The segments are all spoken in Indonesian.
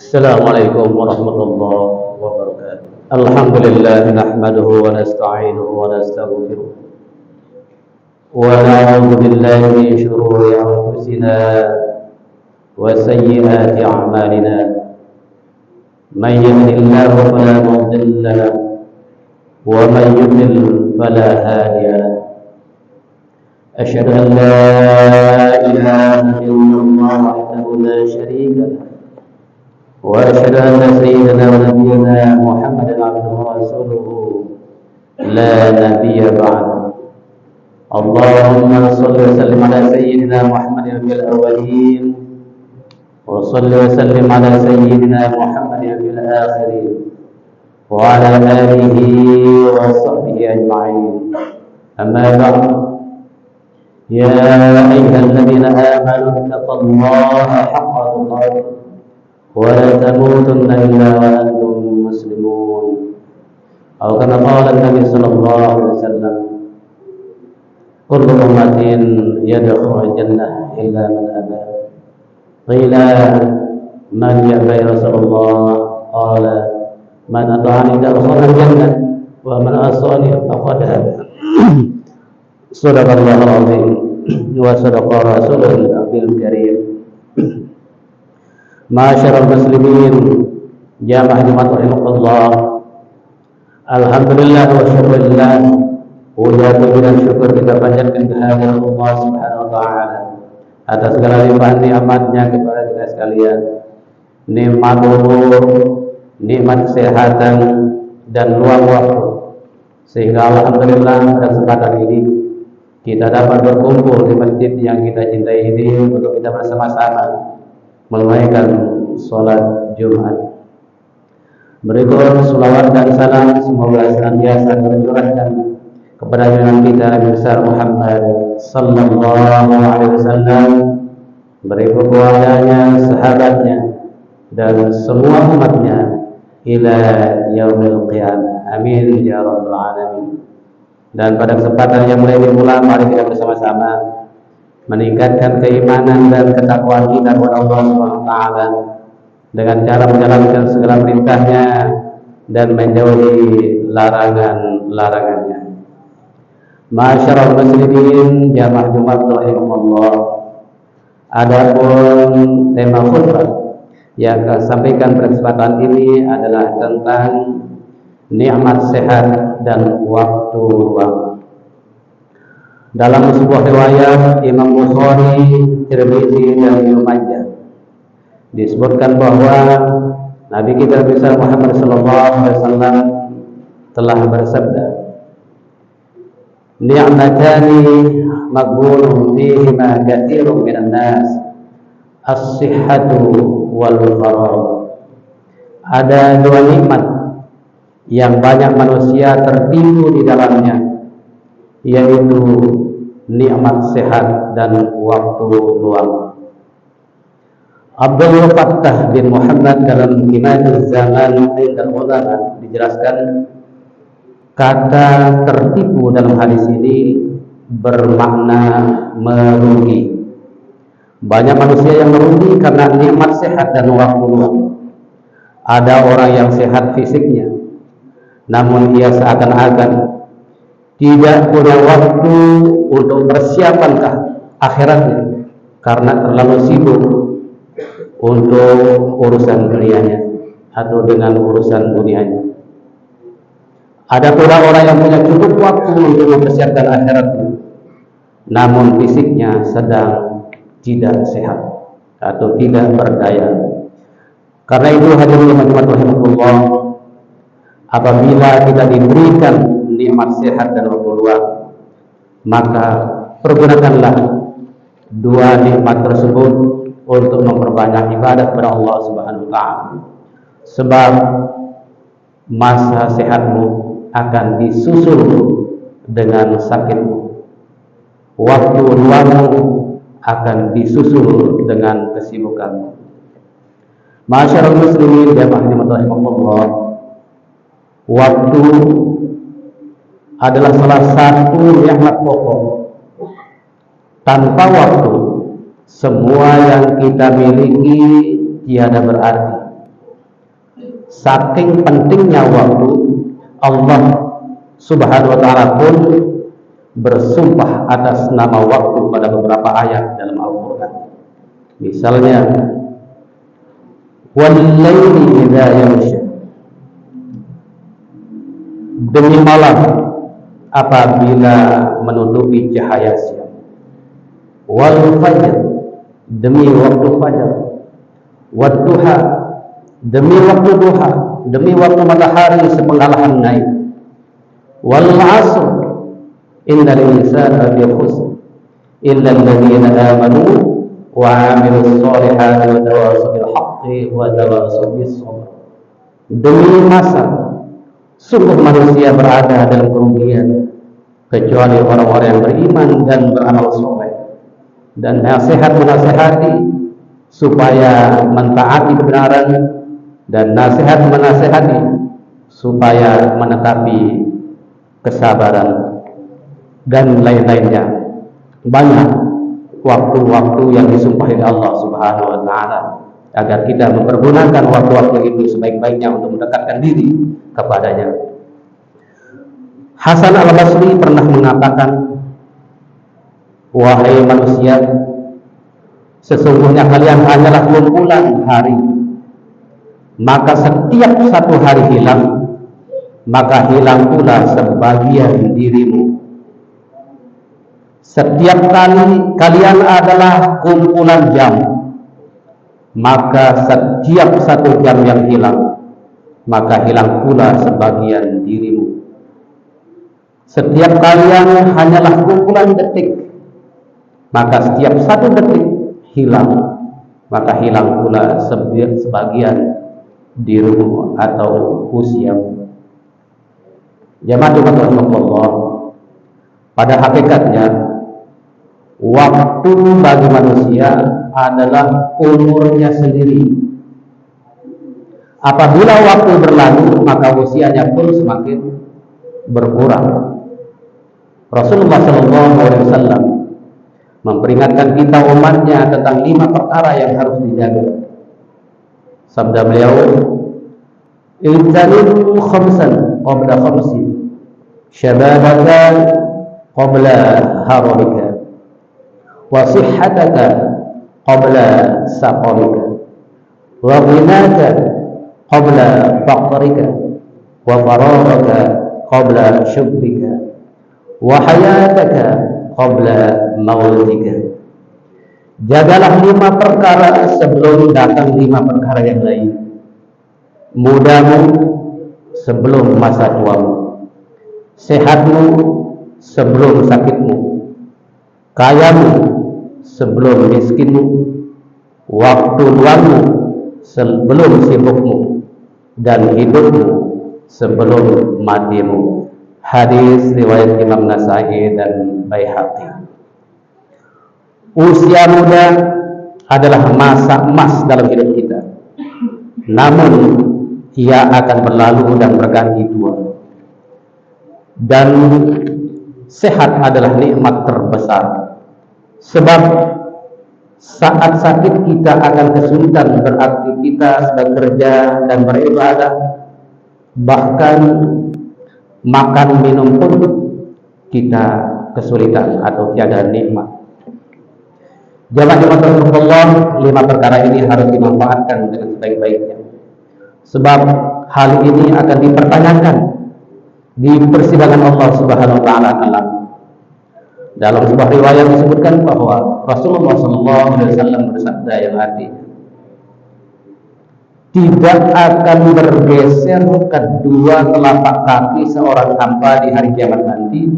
السلام عليكم ورحمة الله وبركاته. الحمد لله نحمده ونستعينه ونستغفره ونعوذ بالله من شرور أنفسنا وسيئات أعمالنا. من يهد الله فلا مضل له ومن يضلل فلا هادي له. أشهد أن لا إله إلا الله وحده لا شريك له وأشهد أن سيدنا ونبينا محمدا عبده ورسوله لا نبي بعده. اللهم صل وسلم على سيدنا محمد في الأولين وصل وسلم على سيدنا محمد في الآخرين وعلى آله وصحبه أجمعين. أما بعد، يا أيها الذين آمنوا اتقوا الله حق تقاته ولا تموتن إلا وأنتم مسلمون. أو كما قال النبي صلى الله عليه وسلم: كل أمة يدخل الجنة إلا من أبى. قيل: من يأبى يا رسول الله؟ قال: من أطاعني دخل الجنة ومن عصاني فقد أبى. صدق الله العظيم وصدق رسوله النبي الكريم. Ma'asyiral muslimin, jamaah Jumat rahimahullah. Alhamdulillah wa syukurillah. Puja puji dan syukur kita panjatkan kehadirat Allah Subhanahu wa taala atas segala limpahan nikmatnya kepada kita sekalian. Nikmat umur, nikmat kesehatan dan luang waktu, sehingga alhamdulillah pada kesempatan ini kita dapat berkumpul di masjid yang kita cintai ini untuk kita bersama-sama menunaikan sholat Jumat. Berikut selawat dan salam semoga senantiasa tercurahkan kepada junjungan kita Nabi besar Muhammad sallallahu alaihi wasallam, berikut keluarganya, sahabatnya, dan semua umatnya ila yaumil qiyamah. Amin ya rabbal alamin. Dan pada kesempatan yang mulai dimulai, mari kita bersama-sama meningkatkan keimanan dan ketakwaan kita kepada Allah Subhanahu wa taala dengan cara menjalankan segala perintahnya dan menjauhi larangan-larangannya. Ma'asyiral muslimin, jamaah Jumat rahimahullah. Adapun tema khutbah yang akan sampaikan pada kesempatan ini adalah tentang nikmat sehat dan waktu luang. Dalam sebuah riwayat Imam Bukhari, Tirmidzi dan Ibnu Majah disebutkan bahwa Nabi kita besar Muhammad sallallahu alaihi wasallam telah bersabda: "Ni'matani maghbunun fihima katsirun minan nas, as-sihhatu wal faragh." Ada dua nikmat yang banyak manusia tertipu di dalamnya, yaitu nikmat sehat dan waktu luang. Abdul Fattah bin Muhammad dalam Qiyamatuz Zaman dan Ulama dijelaskan kata tertipu dalam hadis ini bermakna merugi. Banyak manusia yang merugi karena nikmat sehat dan waktu luang. Ada orang yang sehat fisiknya, namun ia seakan-akan tidak punya waktu untuk persiapan ke akhiratnya karena terlalu sibuk untuk urusan dunianya atau dengan urusan dunianya. Ada pula orang yang punya cukup waktu untuk mempersiapkan akhiratnya, namun fisiknya sedang tidak sehat atau tidak berdaya. Karena itu hadirin jemaah rahimahullah, apabila kita diberikan nikmat sehat dan waktu luang, maka pergunakanlah dua nikmat tersebut untuk memperbanyak ibadah kepada Allah Subhanahu wa taala. Sebab masa sehatmu akan disusul dengan sakitmu, waktu luangmu akan disusul dengan kesibukanmu. Ma'asyiral muslimin jamaah rahimahullah, waktu adalah salah satu nikmat pokok. Tanpa waktu, semua yang kita miliki tiada berarti. saking pentingnya waktu, Allah Subhanahu wa ta'ala pun bersumpah atas nama waktu pada beberapa ayat dalam Al-Quran. Misalnya, wal-laili idza yaghsha, demi malam apabila menutupi cahaya siang. Wal fajr, demi waktu fajar. Wad duha, demi waktu duha, demi waktu matahari sepenggalan naik. Wal asr, innal insana lafi khusr illa alladziina aamanu wa 'amilus shalihati wa tawassaw bil haqqi wa tawassaw bis sabr. Demi masa, sungguh manusia berada dalam kerugian kecuali orang-orang yang beriman dan beramal soleh, dan nasihat menasihati supaya mentaati kebenaran, dan nasihat menasihati supaya menetapi kesabaran, dan lain-lainnya. Banyak waktu-waktu yang disumpahi Allah Subhanahu wa ta'ala agar kita mempergunakan waktu-waktu itu sebaik-baiknya untuk mendekatkan diri kepadanya. Hasan al-Basri pernah mengatakan, wahai manusia, sesungguhnya kalian hanyalah kumpulan hari, maka setiap satu hari hilang, maka hilang pula sebagian dirimu. Setiap kali kalian adalah kumpulan jam, maka setiap satu jam yang hilang, maka hilang pula sebagian dirimu. Setiap kalian hanyalah kumpulan detik, maka setiap satu detik hilang, maka hilang pula sebagian dirimu atau usiamu. Jamaah Allah, pada hakikatnya waktu bagi manusia adalah umurnya sendiri. Apabila waktu berlalu, maka usianya pun semakin berkurang. Rasulullah SAW memperingatkan kita umatnya tentang 5 perkara yang harus dijaga. Sabda beliau, "Ijtanibu khamsan qabla khamsin, syababaka qabla haramika, wa sihhataka qabla saqamika, wa ghinaka qabla faqrika, wa faragaka qabla syughlika, wa hayataka qabla mautika." Jagalah 5 perkara sebelum datang 5 perkara yang lain. Mudamu sebelum masa tuamu, sehatmu sebelum sakitmu, kayamu sebelum miskinmu, waktu luangmu sebelum sibukmu, dan hidupmu sebelum matimu. Hadis riwayat Imam Nasa'i dan Baihaqi. Usia muda adalah masa emas dalam hidup kita, namun ia akan berlalu dan berganti tua. Dan sehat adalah nikmat terbesar, sebab saat sakit kita akan kesulitan beraktivitas, bekerja, dan beribadah. Bahkan makan minum pun kita kesulitan atau tiada nikmat. Jamaah Allah, 5 perkara ini harus dimanfaatkan dengan sebaik-baiknya, sebab hal ini akan dipertanyakan di persidangan Allah Subhanahu wa ta'ala kelak. Dalam sebuah riwayat disebutkan bahwa Rasulullah SAW bersabda yang artinya, tidak akan bergeser kedua telapak kaki seorang hamba di hari kiamat nanti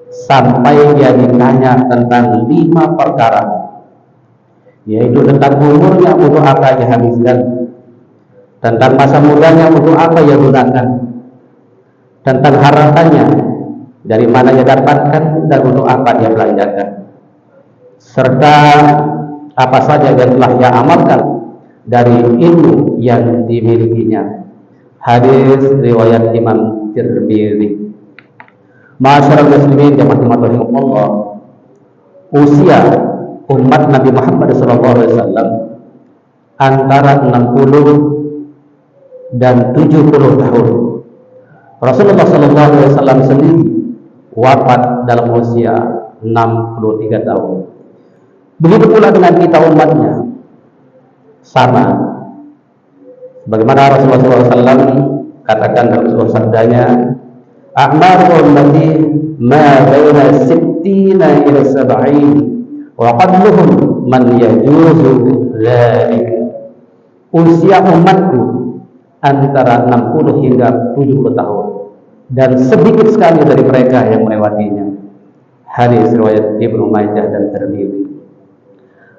sampai dia ditanya tentang 5 perkara, yaitu tentang umurnya untuk apa dia habiskan, tentang masa mudanya untuk apa ia gunakan, tentang hartanya dari mana ia dapatkan dan untuk apa ia belanjakan, serta apa saja yang telah ia amalkan dari ilmu yang dimilikinya. Hadis riwayat Imam Tirmidzi. Ma'asyiral muslimin jamaah Allah, usia umat Nabi Muhammad SAW antara 60 dan 70 tahun. Rasulullah SAW sendiri wafat dalam usia 63 tahun. Begitu pula dengan kita umatnya, sama. Bagaimana Rasulullah SAW katakan dalam sebuah sabdanya, a'maru ummati ma baina sittina ila sab'in wa qadluhum man yajuzu dzalik. Usia umatku antara 60 hingga 70 tahun, dan sedikit sekali dari mereka yang melewatinya. Hadis riwayat Ibnu Majah dan Tirmidzi.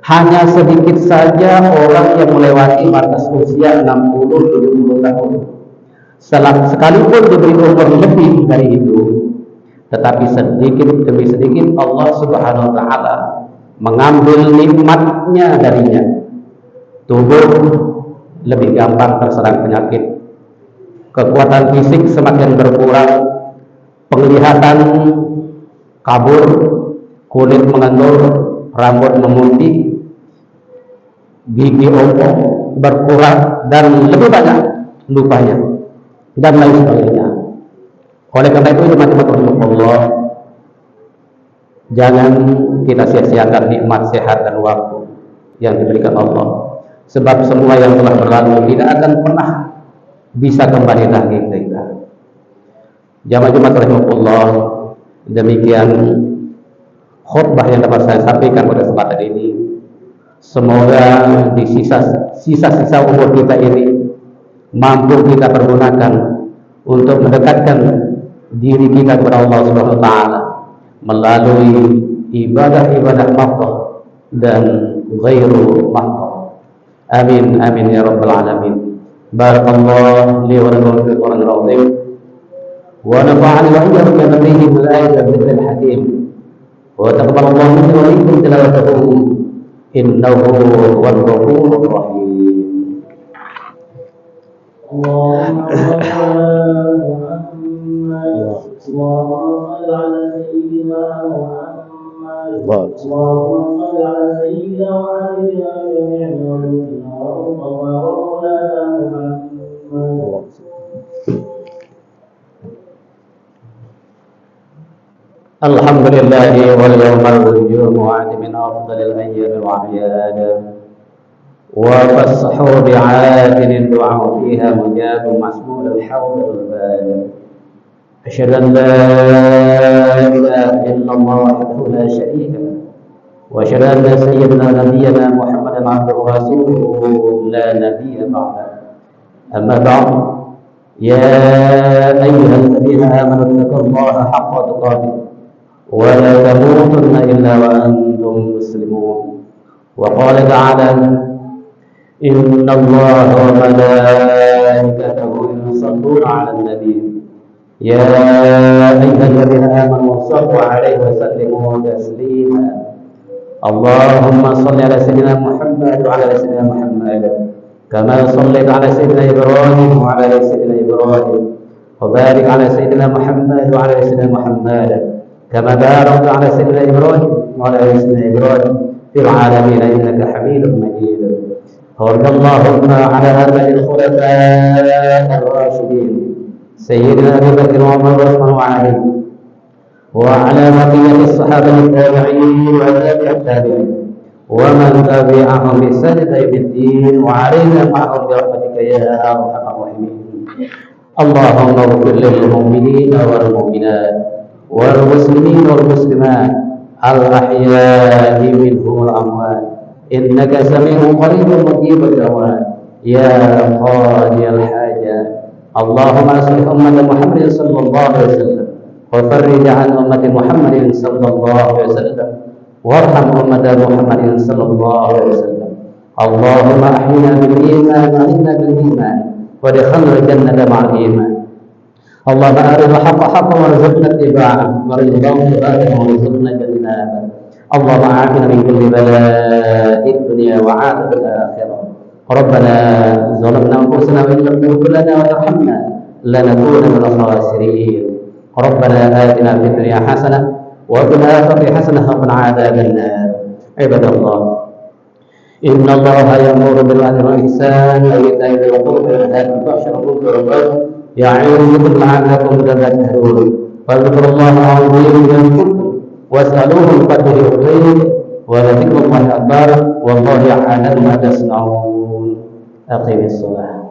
Hanya sedikit saja orang yang melewati batas usia 60-70 tahun. Sekalipun diberi umur lebih dari itu, tetapi sedikit demi sedikit Allah Subhanahu wa taala mengambil nikmatnya darinya. Tubuh lebih gampang terserang penyakit, kekuatan fisik semakin berkurang, penglihatan kabur, kulit mengendur, rambut memutih, gigi ompong berkurang, dan lebih banyak lupanya, dan lain sebagainya. Oleh karena itu, teman-teman Allah, jangan kita sia-siakan nikmat sehat dan waktu yang diberikan Allah, sebab semua yang telah berlalu tidak akan pernah bisa kembali lagi ke kita. Jamaah Jumat rahimahullah, demikian khutbah yang dapat saya sampaikan pada kesempatan ini. Semoga di sisa-sisa umur kita ini mampu kita pergunakan untuk mendekatkan diri kita kepada Allah Subhanahu wa taala melalui ibadah-ibadah mafdhah dan ghairu mafdhah. Amin amin ya rabbal alamin. Barakallahu li wa lakum fil Qur'anil azim wa nafa'ani wa iyyakum bima fihi min al-ayati wa dhikril hakim. Wa taqabbalallahu minni wa minkum tilawatahu innahu huwal ghafurur rahim. اللهم صل على سيدنا محمد. اللهم صل على سيدنا وحبيبنا جميع مولودنا ومولانا محمد. الحمد لله واليوم الجمعة من أفضل الأيام الأعياد، وفالسحور بعادل الدعاء فيها مجاب مسمول الحوض والبال. أشهد أن لا إله إلا الله وحده لا شريك له، وأشهد أن سيدنا نبينا محمدا عبده ورسوله لا نبي بعده. أما بعد، يا أيها الذين آمنوا اتقوا الله حق تقاته ولا تموتن إلا وأنتم مسلمون. وقال تعالى: إن الله وملائكته يصلون على النبي يا أيها الذين آمنوا صلوا عليه وسلموا تسليما. اللهم صل على سيدنا محمد وعلى سيدنا محمد كما صليت على سيدنا إبراهيم وعلى سيدنا إبراهيم، وبارك على سيدنا محمد وعلى سيدنا محمد كما باركت على سيدنا إبراهيم وعلى سيدنا إبراهيم في العالمين إنك حميد مجيد. وارض اللهم على آباء الخلفاء الراشدين سيدنا أبي بكر وعمر وعثمان وعلي، وعلى بقية الصحابة التابعين وتابع التابعين ومن تبعهم بإحسان إلى يوم الدين، وعلينا معهم برحمتك يا أرحم الراحمين. اللهم اغفر للمؤمنين والمؤمنات والمسلمين والمسلمات الأحياء منهم والأموات إنك سميع قريب مجيب الدعوات يا قاضي الحاجات. اللهم اصلح أمة محمد صلى الله عليه وسلم وفرج عن أمة محمد صلى الله عليه وسلم وارحم أمة محمد صلى الله عليه وسلم. اللهم أحينا بالإيمان وأحينا بالإيمان وادخلنا الجنة مع الإيمان. اللهم أرنا الحق حقا وارزقنا اتباعه وارزقنا اتباعه وارزقنا اجتنابه. اللهم عافنا من كل بلاء الدنيا وعافنا الآخرة. ربنا ظلمنا أنفسنا وإن لم تغفر لنا وترحمنا لنكون من الخاسرين. ربنا آتنا في الدنيا حسنة وفي الآخرة حسنة وقنا عذاب النار. عباد الله، إن الله يأمر بالعدل والإحسان وإيتاء ذي القربى وينهى عن الفحشاء يعظكم لعلكم تذكرون فاذكروا الله العظيم يذكركم واسألوه الفتح يعطيكم ولذكر الله أكبر والله يعلم ما تصنعون. أقم الصلاة.